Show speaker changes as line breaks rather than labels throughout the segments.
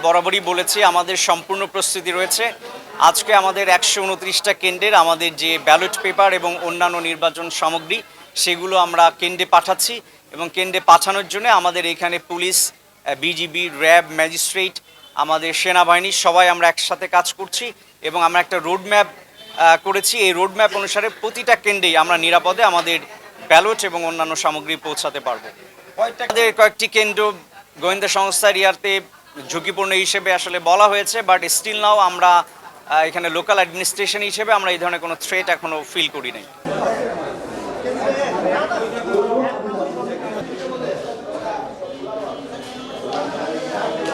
বরাবরই বলেছি আমাদের সম্পূর্ণ প্রস্তুতি রয়েছে। আজকে আমাদের 129টা কেন্দ্রের আমাদের যে ব্যালট পেপার এবং অন্যান্য নির্বাচন সামগ্রী সেগুলো আমরা কেন্দ্রে পাঠাচ্ছি এবং কেন্দ্রে পাঠানোর জন্য আমাদের এখানে পুলিশ, বিজিবি, র্যাব, ম্যাজিস্ট্রেট, আমাদের সেনাবাহিনী সবাই আমরা একসাথে কাজ করছি এবং আমরা একটা রোডম্যাপ করেছি। এই রোডম্যাপ অনুসারে প্রতিটা কেন্দ্রেই আমরা নিরাপদে আমাদের ব্যালট এবং অন্যান্য সামগ্রী পৌঁছাতে পারবো। আমাদের কয়েকটি কেন্দ্র গোয়েন্দা সংস্থার ইয়াতে ঝুঁকিপূর্ণ হিসেবে আসলে বলা হয়েছে, বাট স্টিল নাও আমরা এখানে লোকাল অ্যাডমিনিস্ট্রেশন হিসেবে আমরা এই ধরনের কোনো থ্রেট এখনো ফিল করি নাই।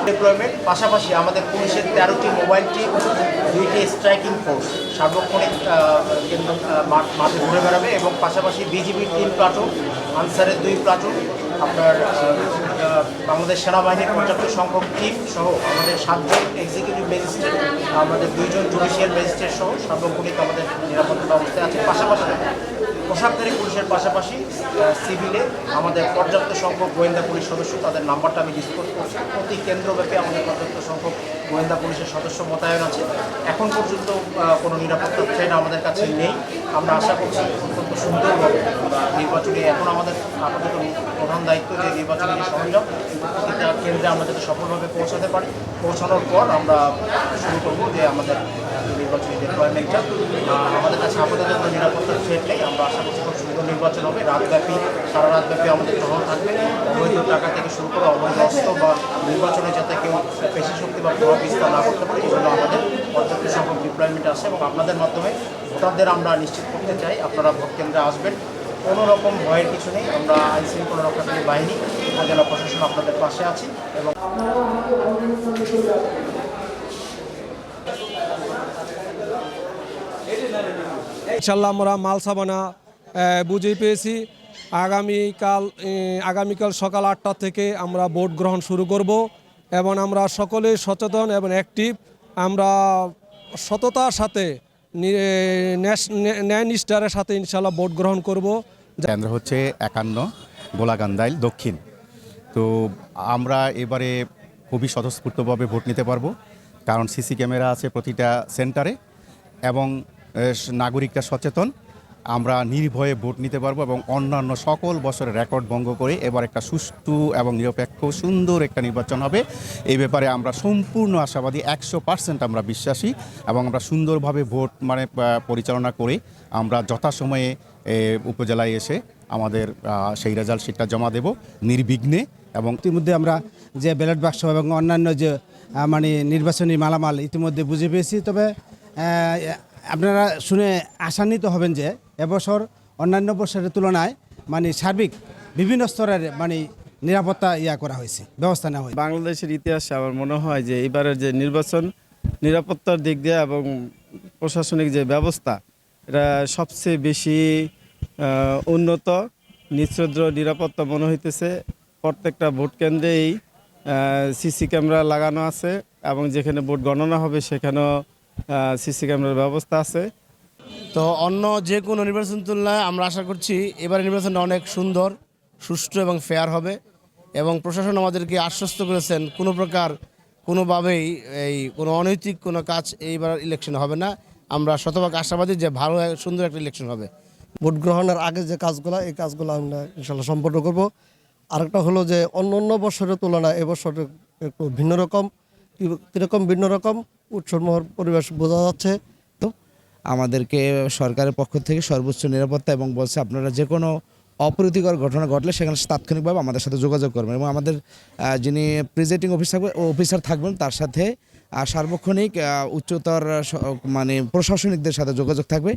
ডিপ্লয়মেন্ট পাশাপাশি আমাদের পুলিশের 13টি মোবাইল টিম, 2টি স্ট্রাইকিং ফোর্স সার্বক্ষণিক কেন্দ্র মাঠে ঘুরে বেড়াবে এবং পাশাপাশি বিজিবির 3 প্লাটুন, আনসারের 2 প্লাটুন, আপনার বাংলাদেশ সেনাবাহিনীর 75 সংখ্যক টিম সহ আমাদের 7 জন এক্সিকিউটিভ ম্যাজিস্ট্রেট, আমাদের 2 জন জুডিশিয়াল ম্যাজিস্ট্রেট সহ সার্বক্ষণিক আমাদের নিরাপত্তা ব্যবস্থায় আছে। পাশাপাশি পোশাকধারী পুলিশের পাশাপাশি সিভিলে আমাদের পর্যাপ্ত সংখ্যক গোয়েন্দা পুলিশ সদস্য, তাদের নাম্বারটা আমি ডিসক্লোজ করছি। প্রতি কেন্দ্রব্যাপী আমাদের পর্যাপ্ত সংখ্যক গোয়েন্দা পুলিশের সদস্য মোতায়েন আছে। এখন পর্যন্ত কোনো নিরাপত্তা থ্রেট আমাদের কাছে নেই। আমরা আশা করছি অত্যন্ত সুন্দরভাবে নির্বাচনী, এখন আমাদের আপাতত প্রধান দায়িত্ব যে নির্বাচনী যে সরঞ্জাম প্রতিটা কেন্দ্রে আমরা যাতে সফলভাবে পৌঁছাতে পারি। পৌঁছানোর পর আমরা শুরু করবো যে আমাদের নির্বাচনী ডিপ্লয়মেন্টটা। আমাদের কাছে আপাতত কোনো নিরাপত্তার থ্রেট নেই। আমরা আশা করছি খুব সুন্দর নির্বাচন হবে। রাতব্যাপী, সারা রাতব্যাপী আমাদের টহল থাকবে। অবৈধ টাকা থেকে শুরু করে অবৈধ অস্ত্র বা নির্বাচনে যাতে কেউ পেশি শক্তি বা প্রভাব বিস্তার না করতে পারে, এই জন্য আমাদের পর্যাপ্ত সংখ্যক ডিপ্লয়মেন্ট আসে এবং আপনাদের মাধ্যমে ভোটারদের আমরা নিশ্চিত করতে চাই আপনারা ভোট কেন্দ্রে আসবেন। কোনো রকম ভয়ের কিছু নেই। আমরা আইনশৃঙ্খলা রক্ষাকারী বাহিনী, উপজেলা প্রশাসন আপনাদের পাশে আছি এবং
ইনশাল্লাহ আমরা মাল সাবানা বুঝে পেয়েছি। আগামীকাল সকাল 8টা থেকে আমরা ভোট গ্রহণ শুরু করব এবং আমরা সকলেই সচেতন এবং অ্যাক্টিভ। আমরা সততার সাথে ন্যায় নিষ্ঠার সাথে ইনশাল্লাহ ভোট গ্রহণ করব।
কেন্দ্র হচ্ছে 51 গোলাকান্দাইল দক্ষিণ। তো আমরা এবারে খুবই স্বতঃস্ফূর্তভাবে ভোট নিতে পারবো, কারণ সিসি ক্যামেরা আছে প্রতিটা সেন্টারে এবং নাগরিকরা সচেতন। আমরা নির্ভয়ে ভোট নিতে পারবো এবং অন্যান্য সকল বছরের রেকর্ড ভঙ্গ করে এবার একটা সুষ্ঠু এবং নিরপেক্ষ সুন্দর একটা নির্বাচন হবে। এই ব্যাপারে আমরা সম্পূর্ণ আশাবাদী, 100% আমরা বিশ্বাসী এবং আমরা সুন্দরভাবে ভোট পরিচালনা করে আমরা যথাসময়ে উপজেলায় এসে আমাদের সেই রেজাল্ট শিটটা জমা দেব নির্বিঘ্নে। এবং
ইতিমধ্যে আমরা যে ব্যালট বাক্স এবং অন্যান্য যে নির্বাচনী মালামাল ইতিমধ্যে বুঝে পেয়েছি। তবে আপনারা শুনে আশান্বিত হবেন যে এবছর অন্যান্য বছরের তুলনায় সার্বিক বিভিন্ন স্তরের নিরাপত্তা করা হয়েছে, ব্যবস্থা নেওয়া হয়েছে।
বাংলাদেশের ইতিহাসে আমার মনে হয় যে এবারের যে নির্বাচন নিরাপত্তার দিক দিয়ে এবং প্রশাসনিক যে ব্যবস্থা, এটা সবচেয়ে বেশি উন্নত, নিঃছদ্র নিরাপত্তা মনে হইতেছে। প্রত্যেকটা ভোট কেন্দ্রেই সিসি ক্যামেরা লাগানো আছে এবং যেখানে ভোট গণনা হবে সেখানেও সিসি ক্যামেরার ব্যবস্থা আছে।
তো অন্য যে কোনো নির্বাচন তুলনায় আমরা আশা করছি এবারের নির্বাচনটা অনেক সুন্দর, সুষ্ঠু এবং ফেয়ার হবে এবং প্রশাসন আমাদেরকে আশ্বস্ত করেছেন কোনোভাবেই কোনো অনৈতিক কোনো কাজ এইবার ইলেকশন হবে না। আমরা শতভাগ আশাবাদী যে ভালো সুন্দর একটা ইলেকশন হবে।
ভোট গ্রহণের আগে যে কাজগুলো, এই কাজগুলো আমরা ইনশাল্লাহ সম্পন্ন করব। আরেকটা হলো যে অন্য বছরের তুলনায় এবছর একটু ভিন্ন রকম, কীরকম ভিন্ন রকম উৎসবমুখর পরিবেশ বোঝা যাচ্ছে।
তো আমাদেরকে সরকারের পক্ষ থেকে সর্বোচ্চ নিরাপত্তা এবং বলছে আপনারা যে কোনো অপ্রীতিকর ঘটনা ঘটলে সেখানে তাৎক্ষণিকভাবে আমাদের সাথে যোগাযোগ করবেন এবং আমাদের যিনি প্রিজাইডিং অফিসার থাকবেন তার সাথে সার্বক্ষণিক উচ্চতর প্রশাসনিকদের সাথে যোগাযোগ থাকবে।